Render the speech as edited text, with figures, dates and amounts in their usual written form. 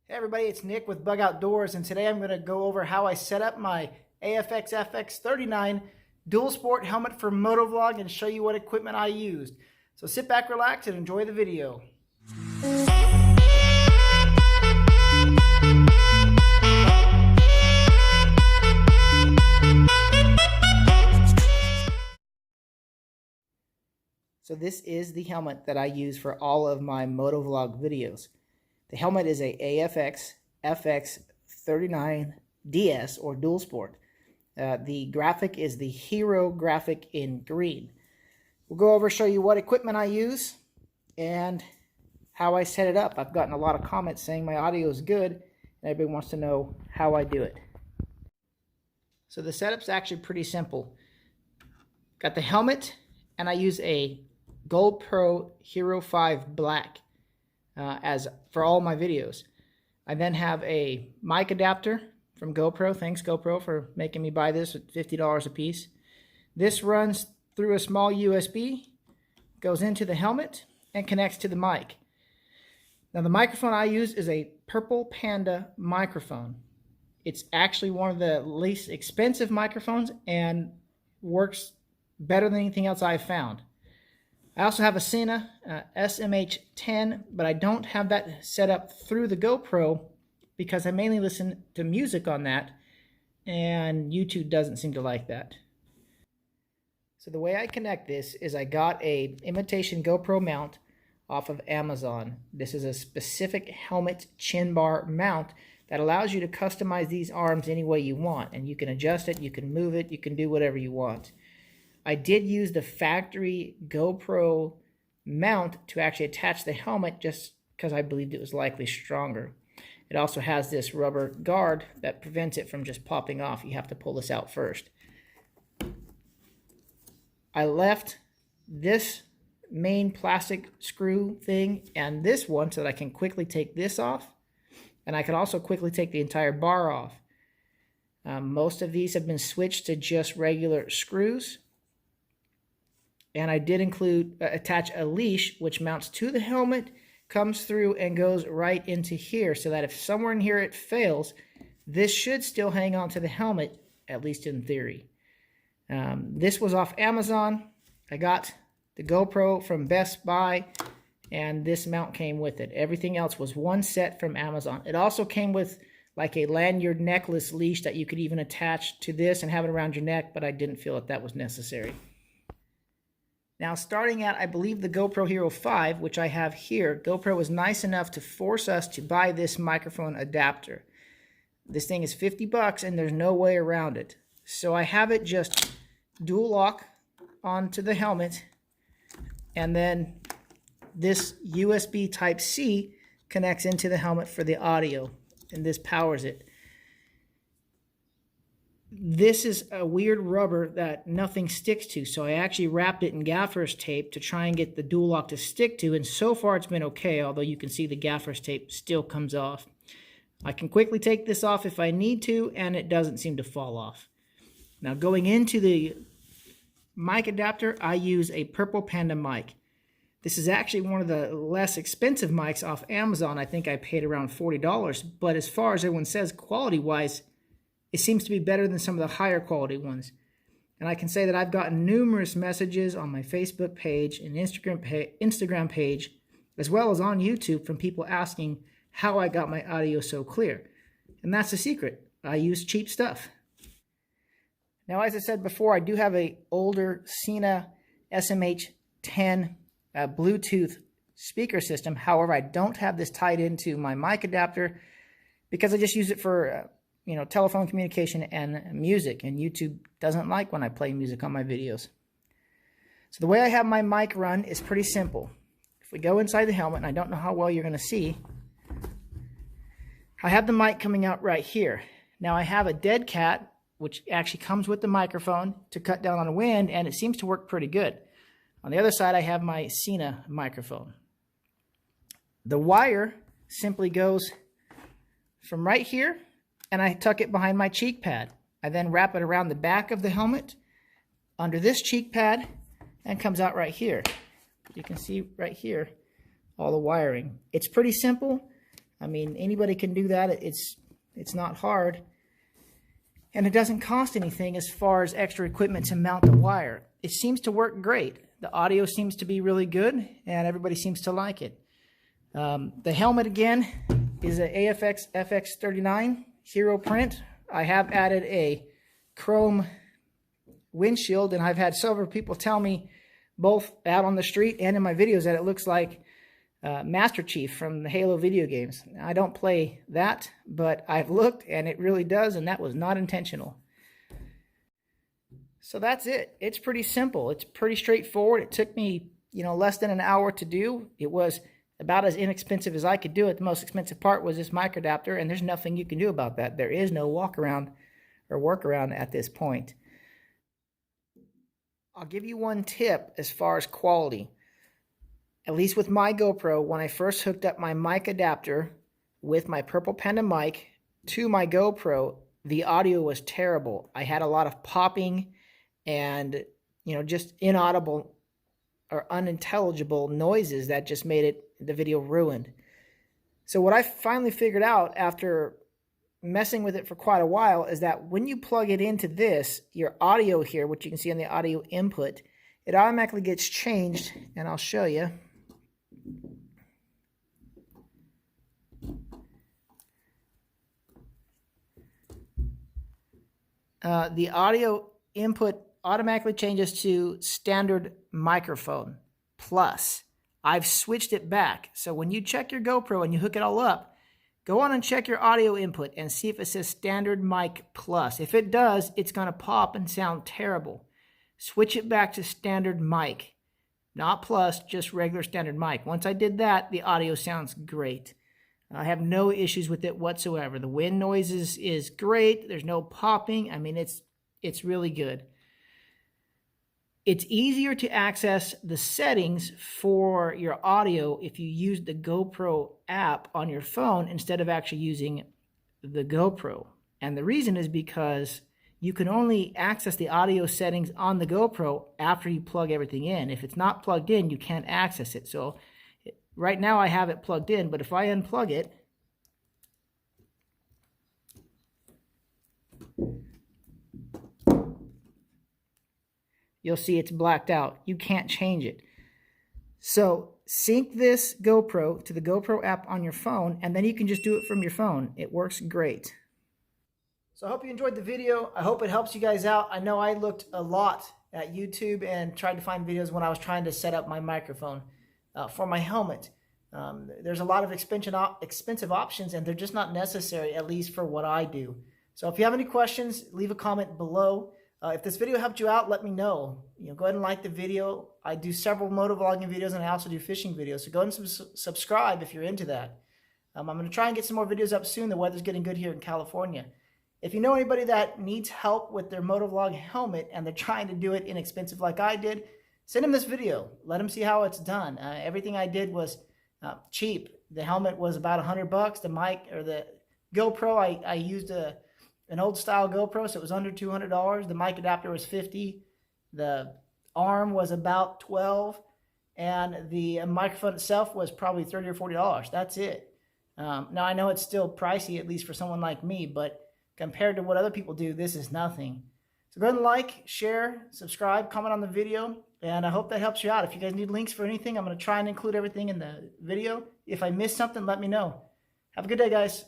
Hey everybody, it's Nick with Bug Outdoors, and today I'm going to go over how I set up my AFX FX39 dual sport helmet for motovlog and show you what equipment I used. So sit back, relax, and enjoy the video. So this is the helmet that I use for all of my motovlog videos. The helmet is a AFX FX39DS or dual sport. The graphic is the Hero graphic in green. We'll go over, show you what equipment I use and how I set it up. I've gotten a lot of comments saying my audio is good, and everybody wants to know how I do it. So the setup's actually pretty simple. Got the helmet, and I use a GoPro Hero 5 Black as for all my videos. I then have a mic adapter from GoPro. Thanks GoPro for making me buy this at $50 a piece. This runs through a small USB, goes into the helmet, and connects to the mic. Now the microphone I use is a Purple Panda microphone. It's actually one of the least expensive microphones and works better than anything else I've found. I also have a Sena SMH10, but I don't have that set up through the GoPro because I mainly listen to music on that, and YouTube doesn't seem to like that. So the way I connect this is I got a imitation GoPro mount off of Amazon. This is a specific helmet chin bar mount that allows you to customize these arms any way you want, and you can adjust it, you can move it, you can do whatever you want. I did use the factory GoPro mount to actually attach the helmet just because I believed it was likely stronger. It also has this rubber guard that prevents it from just popping off. You have to pull this out first. I left this main plastic screw thing and this one so that I can quickly take this off, and I can also quickly take the entire bar off. Most of these have been switched to just regular screws. And I did attach a leash which mounts to the helmet, comes through and goes right into here, so that if somewhere in here it fails, this should still hang on to the helmet, at least in theory. This was off Amazon. I got the GoPro from Best Buy, and this mount came with it. Everything else was one set from Amazon. It also came with like a lanyard necklace leash that you could even attach to this and have it around your neck, but I didn't feel that was necessary. Now, starting at, I believe, the GoPro Hero 5, which I have here, GoPro was nice enough to force us to buy this microphone adapter. This thing is $50 and there's no way around it. So I have it just dual lock onto the helmet, and then this USB Type-C connects into the helmet for the audio, and this powers it. This is a weird rubber that nothing sticks to, so I actually wrapped it in gaffer's tape to try and get the dual lock to stick to, and so far it's been okay, although you can see the gaffer's tape still comes off. I can quickly take this off if I need to, and it doesn't seem to fall off. Now, going into the mic adapter, I use a Purple Panda mic. This is actually one of the less expensive mics off Amazon. I think I paid around $40, but as far as everyone says, quality-wise, it seems to be better than some of the higher quality ones. And I can say that I've gotten numerous messages on my Facebook page and Instagram page, as well as on YouTube, from people asking how I got my audio so clear. And that's the secret. I use cheap stuff. Now, as I said before, I do have an older Sena SMH10 Bluetooth speaker system. However, I don't have this tied into my mic adapter because I just use it for telephone communication and music, and YouTube doesn't like when I play music on my videos. So the way I have my mic run is pretty simple. If we go inside the helmet, and I don't know how well you're going to see, I have the mic coming out right here. Now I have a dead cat, which actually comes with the microphone to cut down on the wind, and it seems to work pretty good. On the other side, I have my Sena microphone. The wire simply goes from right here, and I tuck it behind my cheek pad. I then wrap it around the back of the helmet under this cheek pad and comes out right here. You can see right here all the wiring. It's pretty simple. I mean, anybody can do that. It's not hard. And it doesn't cost anything as far as extra equipment to mount the wire. It seems to work great. The audio seems to be really good, and everybody seems to like it. The helmet, again, is an AFX FX39 Hero print. I have added a chrome windshield, and I've had several people tell me, both out on the street and in my videos, that it looks like Master Chief from the Halo video games. I don't play that, but I've looked and it really does, and that was not intentional. So that's it. It's pretty simple. It's pretty straightforward. It took me, less than an hour to do. It was about as inexpensive as I could do it. The most expensive part was this mic adapter, and there's nothing you can do about that. There is no walk-around or workaround at this point. I'll give you one tip as far as quality. At least with my GoPro, when I first hooked up my mic adapter with my Purple Panda mic to my GoPro, the audio was terrible. I had a lot of popping and, just inaudible or unintelligible noises that just made the video ruined. So what I finally figured out after messing with it for quite a while is that when you plug it into this, your audio here, which you can see on the audio input, it automatically gets changed, and I'll show you. The audio input automatically changes to standard microphone plus. I've switched it back. So when you check your GoPro and you hook it all up, go on and check your audio input and see if it says standard mic plus. If it does, it's going to pop and sound terrible. Switch it back to standard mic. Not plus, just regular standard mic. Once I did that, the audio sounds great. I have no issues with it whatsoever. The wind noise is great. There's no popping. I mean, it's really good. It's easier to access the settings for your audio if you use the GoPro app on your phone instead of actually using the GoPro. And the reason is because you can only access the audio settings on the GoPro after you plug everything in. If it's not plugged in, you can't access it. So right now I have it plugged in, but if I unplug it, you'll see it's blacked out. You can't change it. So sync this GoPro to the GoPro app on your phone, and then you can just do it from your phone. It works great. So I hope you enjoyed the video. I hope it helps you guys out. I know I looked a lot at YouTube and tried to find videos when I was trying to set up my microphone for my helmet. There's a lot of expensive options, and they're just not necessary, at least for what I do. So if you have any questions, leave a comment below. If this video helped you out, let me know. Go ahead and like the video. I do several motovlogging videos, and I also do fishing videos. So go ahead and subscribe if you're into that. I'm going to try and get some more videos up soon. The weather's getting good here in California. If you know anybody that needs help with their motovlog helmet and they're trying to do it inexpensive like I did, send them this video. Let them see how it's done. Everything I did was cheap. The helmet was about $100. The mic or the GoPro, I used an old style GoPro, so it was under $200. The mic adapter was $50. The arm was about $12, and the microphone itself was probably $30 or $40. That's it. Now I know it's still pricey, at least for someone like me, but compared to what other people do, this is nothing. So go ahead and like, share, subscribe, comment on the video, and I hope that helps you out. If you guys need links for anything, I'm going to try and include everything in the video. If I missed something, let me know. Have a good day, guys.